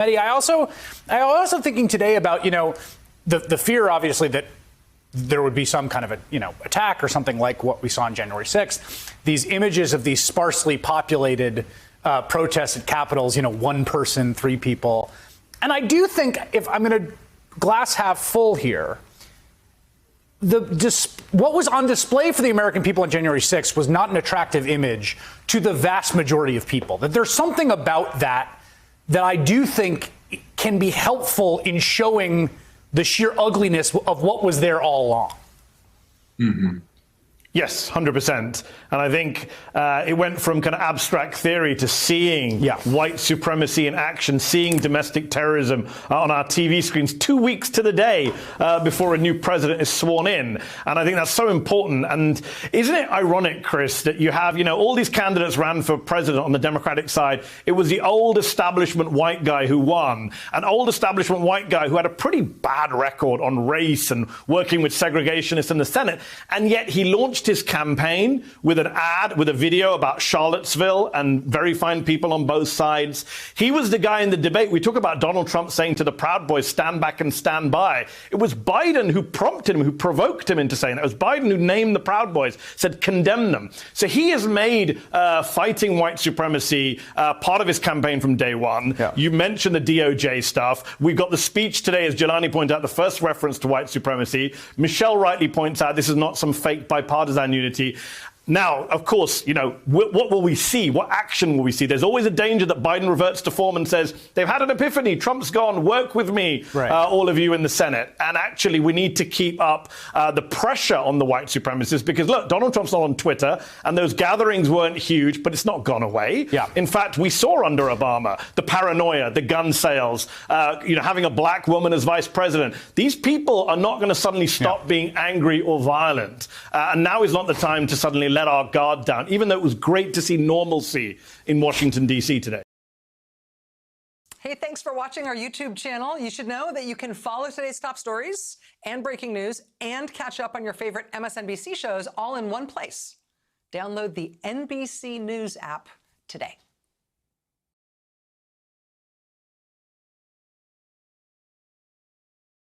Eddie, I also thinking today about, the fear, obviously, that there would be some kind of attack or something like what we saw on January 6th. These images of these sparsely populated protests at capitals, one person, three people. And I do think, if I'm going to glass half full here, what was on display for the American people on January 6th was not an attractive image to the vast majority of people. That there's something about that I do think can be helpful in showing the sheer ugliness of what was there all along. Mm-hmm. Yes, 100%. And I think it went from kind of abstract theory to seeing white supremacy in action, seeing domestic terrorism on our TV screens 2 weeks to the day before a new president is sworn in. And I think that's so important. And isn't it ironic, Chris, that you have, all these candidates ran for president on the Democratic side. It was the old establishment white guy who won, an old establishment white guy who had a pretty bad record on race and working with segregationists in the Senate. And yet he launched his campaign with an ad, with a video about Charlottesville and very fine people on both sides. He was the guy in the debate. We talk about Donald Trump saying to the Proud Boys, stand back and stand by. It was Biden who prompted him, who provoked him into saying that. It was Biden who named the Proud Boys, said condemn them. So he has made fighting white supremacy part of his campaign from day one. Yeah. You mentioned the DOJ stuff. We've got the speech today, as Jelani pointed out, the first reference to white supremacy. Michelle rightly points out this is not some fake bipartisan unity. Now, of course, what will we see? What action will we see? There's always a danger that Biden reverts to form and says, they've had an epiphany. Trump's gone. Work with me, right. All of you in the Senate. And actually, we need to keep up the pressure on the white supremacists because, look, Donald Trump's not on Twitter, and those gatherings weren't huge, but it's not gone away. Yeah. In fact, we saw under Obama the paranoia, the gun sales, having a black woman as vice president. These people are not going to suddenly stop being angry or violent. And now is not the time to suddenly let our guard down, even though it was great to see normalcy in Washington, D.C. today. Hey, thanks for watching our YouTube channel. You should know that you can follow today's top stories and breaking news and catch up on your favorite MSNBC shows all in one place. Download the NBC News app today.